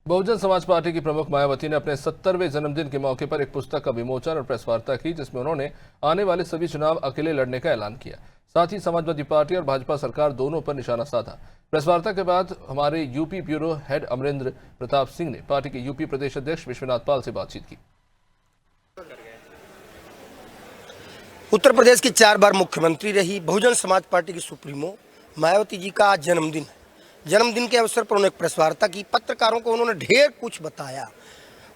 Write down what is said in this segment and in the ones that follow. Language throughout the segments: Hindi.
बहुजन समाज पार्टी की प्रमुख मायावती ने अपने 70वें जन्मदिन के मौके पर एक पुस्तक का विमोचन और प्रेस वार्ता की, जिसमें उन्होंने आने वाले सभी चुनाव अकेले लड़ने का ऐलान किया। साथ ही समाजवादी पार्टी और भाजपा सरकार दोनों पर निशाना साधा। प्रेस वार्ता के बाद हमारे UP bureau head Amarendra Pratap Singh ने पार्टी के यूपी प्रदेश अध्यक्ष विश्वनाथ पाल से बातचीत की। उत्तर प्रदेश की 4 बार मुख्यमंत्री रही बहुजन समाज पार्टी की सुप्रीमो मायावती जी का आज जन्मदिन है। जन्मदिन के अवसर पर उन्होंने प्रेस वार्ता की। पत्रकारों को उन्होंने ढेर कुछ बताया।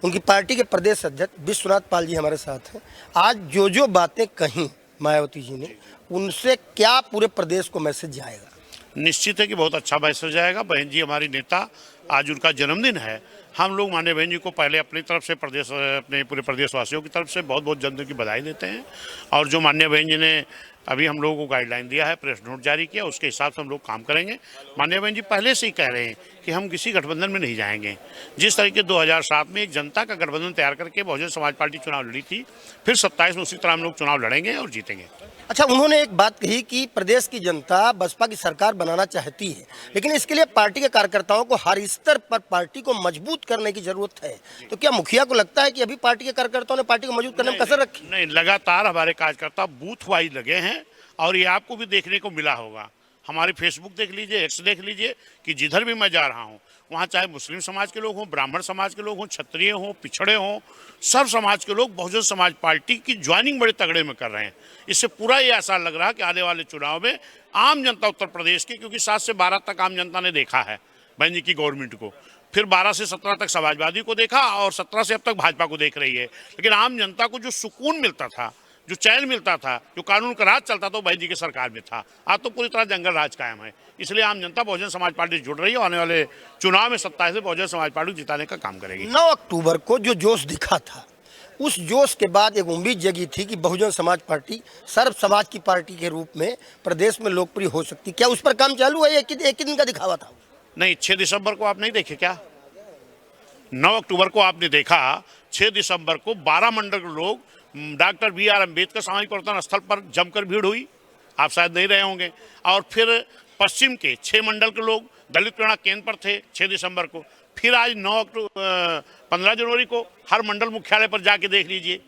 उनकी पार्टी के प्रदेश अध्यक्ष विश्वनाथ पाल जी हमारे साथ हैं। आज जो बातें कही मायावती जी ने, उनसे क्या पूरे प्रदेश को मैसेज जाएगा? निश्चित है कि बहुत अच्छा मैसेज आएगा। बहन जी हमारी नेता, आज उनका जन्मदिन है। हम लोग माननीय बहन जी को पहले अपनी तरफ से अपने पूरे प्रदेशवासियों की तरफ से बहुत बहुत जन्मदिन की बधाई देते हैं। और जो माननीय बहन जी ने अभी हम लोगों को गाइडलाइन दिया है, प्रेस नोट जारी किया, उसके हिसाब से हम लोग काम करेंगे। माननीय बहन जी पहले से ही कह रहे हैं कि हम किसी गठबंधन में नहीं जाएंगे। जिस तरीके 2007 में एक जनता का गठबंधन तैयार करके बहुजन समाज पार्टी चुनाव लड़ी थी, फिर 27 में उसी तरह हम लोग चुनाव लड़ेंगे और जीतेंगे। अच्छा, उन्होंने एक बात कही कि प्रदेश की जनता बसपा की सरकार बनाना चाहती है, लेकिन इसके लिए पार्टी के कार्यकर्ताओं को हर स्तर पर पार्टी को मजबूत करने की जरूरत है। तो क्या मुखिया को लगता है कि अभी पार्टी के कार्यकर्ताओं ने पार्टी को मजबूत करने में कसर रखी? नहीं, लगातार हमारे कार्यकर्ता बूथ वाइज लगे हैं और ये आपको भी देखने को मिला होगा। हमारे फेसबुक देख लीजिए, एक्स देख लीजिए कि जिधर भी मैं जा रहा हूँ वहाँ चाहे मुस्लिम समाज के लोग हों, ब्राह्मण समाज के लोग हों, क्षत्रिय हों, पिछड़े हों, सब समाज के लोग बहुजन समाज पार्टी की ज्वाइनिंग बड़े तगड़े में कर रहे हैं। इससे पूरा ये आसार लग रहा है कि आने वाले चुनाव में आम जनता उत्तर प्रदेश की, क्योंकि 7 से 12 तक आम जनता ने देखा है बहन जी की गवर्नमेंट को, फिर 12 से 17 तक समाजवादी को देखा और 17 से अब तक भाजपा को देख रही है। लेकिन आम जनता को जो सुकून मिलता था, जो चैन मिलता था, जो कानून का राज चलता था, वो बहन जी की सरकार में था। आज तो पूरी तरह जंगल राज कायम है। इसलिए आम जनता बहुजन समाज पार्टी से जुड़ रही है। आने वाले चुनाव में 27 से बहुजन समाज पार्टी जिताने का काम करेगी। 9 अक्टूबर को जो जोश दिखा था, उस जोश के बाद एक उम्मीद जगी थी कि बहुजन समाज पार्टी सर्व समाज की पार्टी के रूप में प्रदेश में लोकप्रिय हो सकती। क्या उस पर काम चालू है? एक ही दिन का दिखावा था? नहीं, 6 दिसंबर को आप नहीं देखे क्या? 9 अक्टूबर को आपने देखा। 6 दिसंबर को 12 मंडल के लोग डॉक्टर BR अम्बेडकर सामाजिक परिवर्तन स्थल पर जमकर भीड़ हुई। आप शायद नहीं रहे होंगे। और फिर पश्चिम के 6 मंडल के लोग दलित प्रेरणा केंद्र पर थे 6 दिसंबर को। फिर आज 15 जनवरी को हर मंडल मुख्यालय पर जाके देख लीजिए,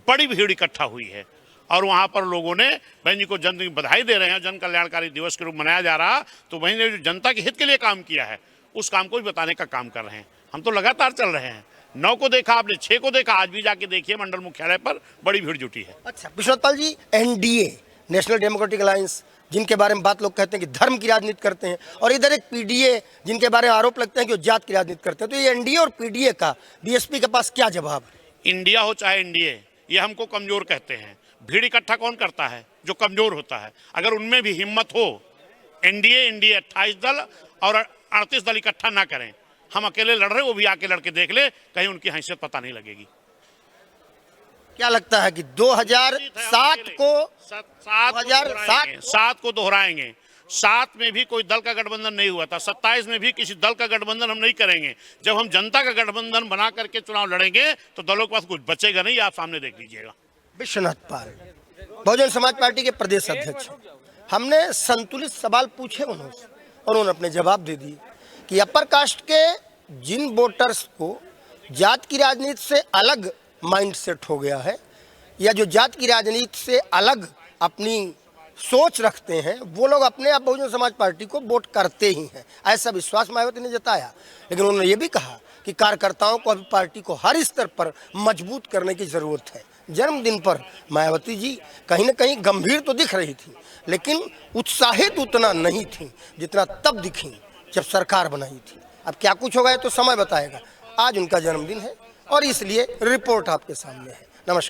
बड़ी भीड़ इकट्ठा हुई है। और वहाँ पर लोगों ने बहन जी को जन्मदिन की बधाई दे रहे हैं। जन कल्याणकारी दिवस के रूप में मनाया जा रहा, तो बहन ने जो जनता के हित के लिए काम किया है, उस काम को भी बताने का काम कर रहे हैं। हम तो लगातार चल रहे हैं। 9 को देखा आपने, 6 को देखा, आज भी जाके देखिए मंडल मुख्यालय पर बड़ी भीड़ जुटी है। अच्छा Vishwanath Pal ji, NDA national democratic alliance, जिनके बारे में बात लोग कहते हैं कि धर्म की राजनीति करते हैं, और इधर एक PDA जिनके बारे में आरोप लगते हैं कि वो जात की राजनीति करते हैं, तो ये NDA और PDA का BSP के पास क्या जवाब है? इंडिया हो चाहे NDA, ये हमको कमजोर कहते हैं। भीड़ इकट्ठा कौन करता है? जो कमजोर होता है। अगर उनमें भी हिम्मत हो, NDA 28 दल और 38 दल इकट्ठा ना करें, हम अकेले लड़ रहे, वो भी आके लड़के देख ले, कहीं उनकी हैसियत पता नहीं लगेगी। क्या लगता है कि 2007 को दोहराएंगे? 7 में भी कोई दल का गठबंधन नहीं हुआ था, 27 में भी किसी दल का गठबंधन हम नहीं करेंगे। जब हम जनता का गठबंधन बना करके चुनाव लड़ेंगे तो दलों के पास कुछ बचेगा नहीं। आप सामने देख लीजिएगा। विश्वनाथ पाल बहुजन समाज पार्टी के प्रदेश अध्यक्ष, हमने संतुलित सवाल पूछे उन्होंने, और उन्होंने अपने जवाब दे दिए कि अपर कास्ट के जिन वोटर्स को जात की राजनीति से अलग माइंडसेट हो गया है, या जो जात की राजनीति से अलग अपनी सोच रखते हैं, वो लोग अपने आप बहुजन समाज पार्टी को वोट करते ही हैं, ऐसा विश्वास मायावती ने जताया। लेकिन उन्होंने ये भी कहा कि कार्यकर्ताओं को अभी पार्टी को हर स्तर पर मजबूत करने की ज़रूरत है। जन्मदिन पर मायावती जी कहीं ना कहीं गंभीर तो दिख रही थी, लेकिन उत्साहित उतना नहीं थी जितना तब दिखी जब सरकार बनाई थी। अब क्या कुछ होगा तो समय बताएगा। आज उनका जन्मदिन है और इसलिए रिपोर्ट आपके सामने है। नमस्कार।